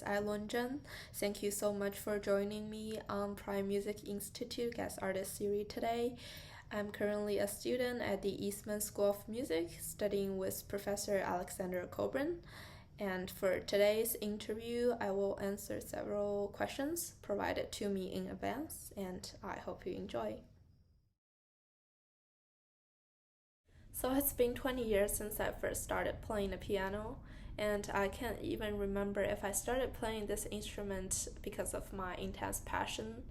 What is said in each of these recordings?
Ms.Ailun Zheng. Thank you so much for joining me on Prime Music Institute Guest Artist Series today. I'm currently a student at the Eastman School of Music, studying with Professor Alexander Coburn. And for today's interview, I will answer several questions provided to me in advance, and I hope you enjoy. So it's been 20 years since I first started playing the piano, and I can't even remember if I started playing this instrument because of my intense passion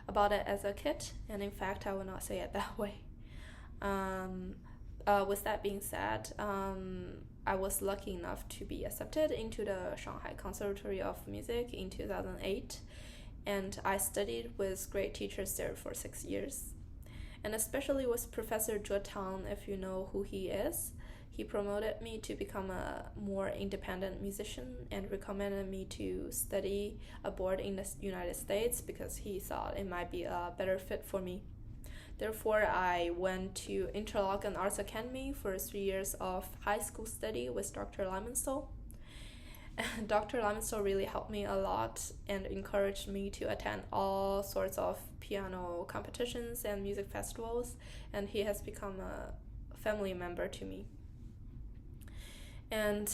about it as a kid, and in fact, I will not say it that way. With that being said, I was lucky enough to be accepted into the Shanghai Conservatory of Music in 2008, and I studied with great teachers there for 6 years. And especially with Professor Zhe Tang, if you know who he is. He promoted me to become a more independent musician and recommended me to study abroad in the United States because he thought it might be a better fit for me. Therefore, I went to Interlochen Arts Academy for 3 years of high school study with Dr. Limonso. And Dr. Limonso really helped me a lot and encouraged me to attend all sorts of piano competitions and music festivals, and he has become a family member to me. And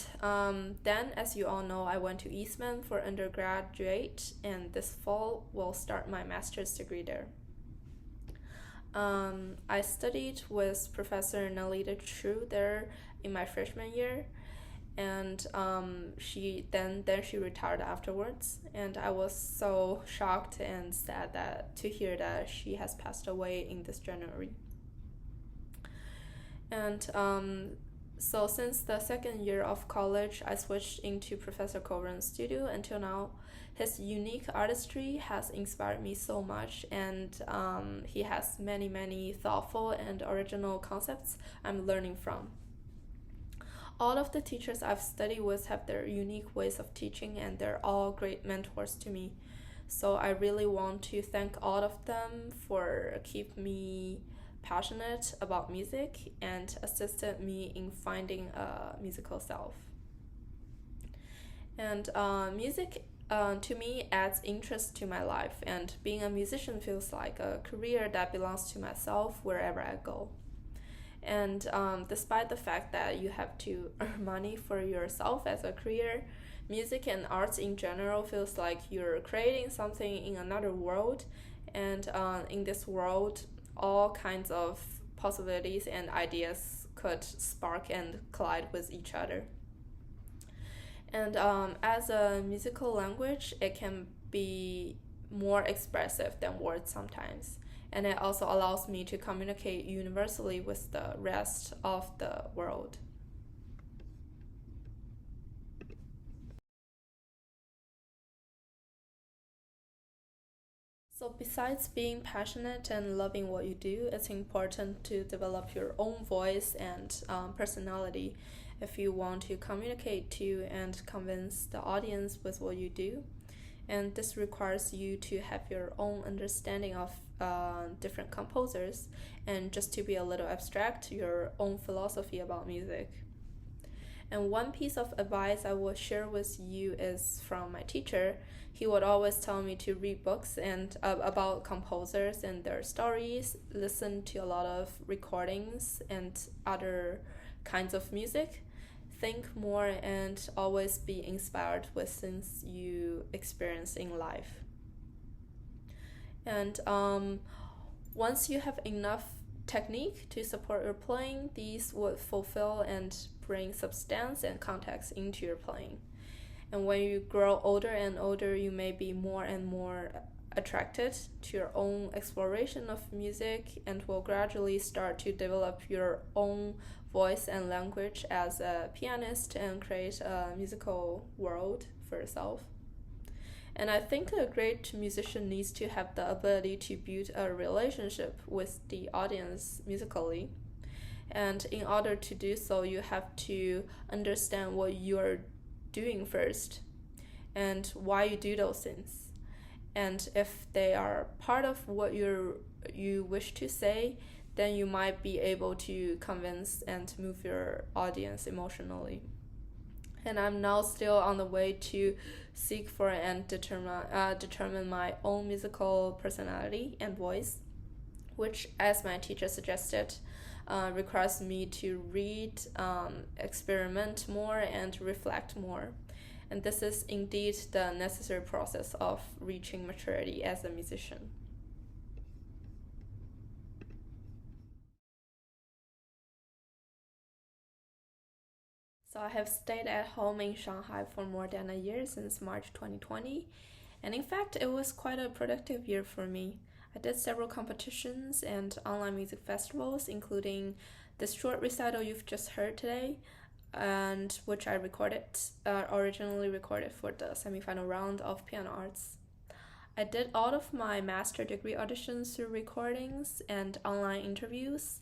then, as you all know, I went to Eastman for undergraduate, and this fall will start my master's degree there. I studied with Professor Nalita Chu there in my freshman year, and she retired afterwards, and I was so shocked and sad to hear that she has passed away in this January. And so since the second year of college, I switched into Professor Coburn's studio until now. His unique artistry has inspired me so much, and he has many thoughtful and original concepts I'm learning from. All of the teachers I've studied with have their unique ways of teaching, and they're all great mentors to me. So I really want to thank all of them for keeping me passionate about music and assisted me in finding a musical self. And music to me adds interest to my life, and being a musician feels like a career that belongs to myself wherever I go. And despite the fact that you have to earn money for yourself as a career, music and arts in general feels like you're creating something in another world. And in this world, all kinds of possibilities and ideas could spark and collide with each other. And as a musical language, it can be more expressive than words sometimes. And it also allows me to communicate universally with the rest of the world. So besides being passionate and loving what you do, it's important to develop your own voice and personality if you want to communicate to and convince the audience with what you do. And this requires you to have your own understanding of different composers, and just to be a little abstract, your own philosophy about music. And one piece of advice I will share with you is from my teacher. He would always tell me to read books and about composers and their stories, listen to a lot of recordings and other kinds of music, think more, and always be inspired with things you experience in life. And once you have enough technique to support your playing, these would fulfill and bring substance and context into your playing. And when you grow older and older, you may be more and more attracted to your own exploration of music, and will gradually start to develop your own voice and language as a pianist and create a musical world for yourself. And I think a great musician needs to have the ability to build a relationship with the audience musically. And in order to do so, you have to understand what you're doing first and why you do those things. And if they are part of what you wish to say, then you might be able to convince and move your audience emotionally. and I'm now still on the way to seek for and determine my own musical personality and voice, which, as my teacher suggested, requires me to read, experiment more, and reflect more. And this is indeed the necessary process of reaching maturity as a musician. So I have stayed at home in Shanghai for more than a year since March 2020, and in fact, it was quite a productive year for me. I did several competitions and online music festivals, including this short recital you've just heard today, and which I originally recorded for the semifinal round of Piano Arts. I did all of my master degree auditions through recordings and online interviews,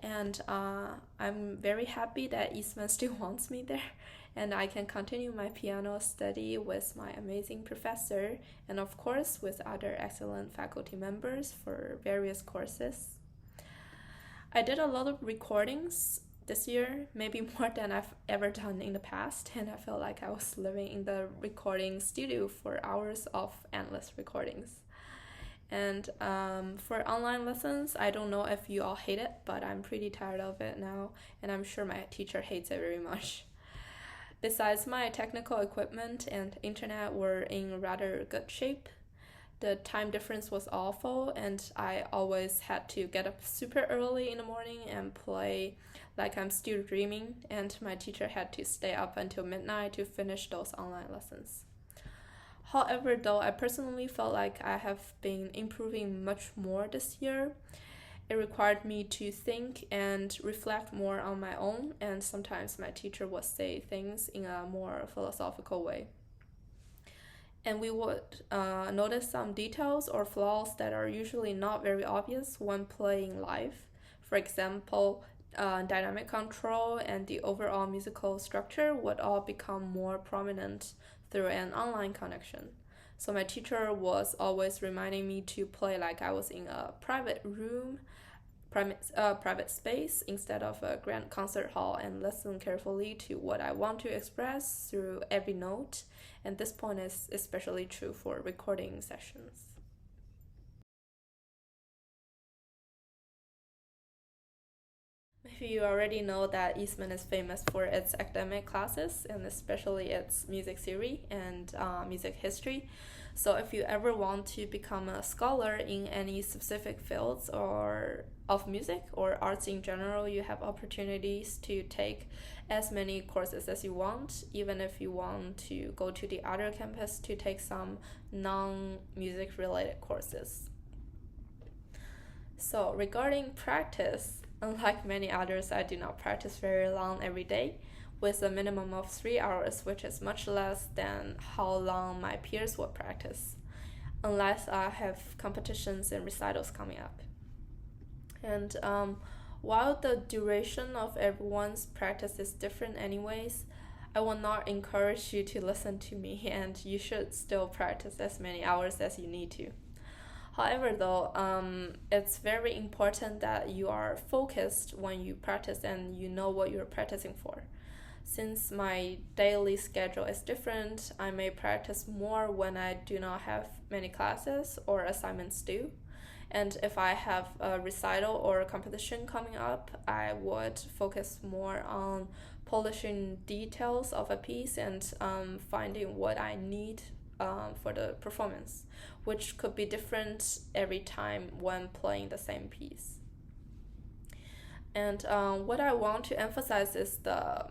and I'm very happy that Eastman still wants me there, and I can continue my piano study with my amazing professor and of course with other excellent faculty members for various courses. I did a lot of recordings this year, maybe more than I've ever done in the past, and I felt like I was living in the recording studio for hours of endless recordings. And for online lessons, I don't know if you all hate it, but I'm pretty tired of it now, and I'm sure my teacher hates it very much. Besides, my technical equipment and internet were in rather good shape. The time difference was awful, and I always had to get up super early in the morning and play like I'm still dreaming, and my teacher had to stay up until midnight to finish those online lessons. However, though, I personally felt like I have been improving much more this year. It required me to think and reflect more on my own, and sometimes my teacher would say things in a more philosophical way. And we would notice some details or flaws that are usually not very obvious when playing live. For example, dynamic control and the overall musical structure would all become more prominent through an online connection. So my teacher was always reminding me to play like I was in a private room, private space instead of a grand concert hall, and listen carefully to what I want to express through every note. And this point is especially true for recording sessions. Maybe you already know that Eastman is famous for its academic classes, and especially its music theory and music history. So if you ever want to become a scholar in any specific fields or of music or arts in general, you have opportunities to take as many courses as you want, even if you want to go to the other campus to take some non-music related courses. So regarding practice, unlike many others, I do not practice very long every day, with a minimum of 3 hours, which is much less than how long my peers would practice, unless I have competitions and recitals coming up. And while the duration of everyone's practice is different anyways, I will not encourage you to listen to me, and you should still practice as many hours as you need to. However, though, it's very important that you are focused when you practice and you know what you're practicing for. Since my daily schedule is different, I may practice more when I do not have many classes or assignments due. And if I have a recital or a competition coming up, I would focus more on polishing details of a piece and finding what I need for the performance, which could be different every time when playing the same piece. And what I want to emphasize is the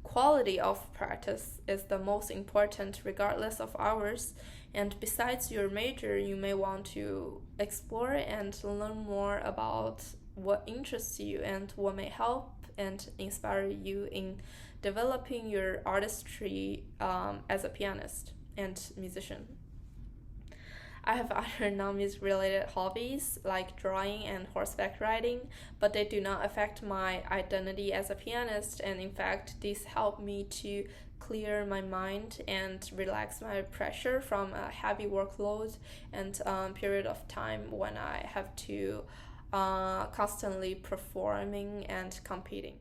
quality of practice is the most important regardless of hours, and besides your major, you may want to explore and learn more about what interests you and what may help and inspire you in developing your artistry as a pianist and musician. I have other non-music related hobbies like drawing and horseback riding, but they do not affect my identity as a pianist, and in fact, these help me to clear my mind and relax my pressure from a heavy workload and period of time when I have to constantly performing and competing.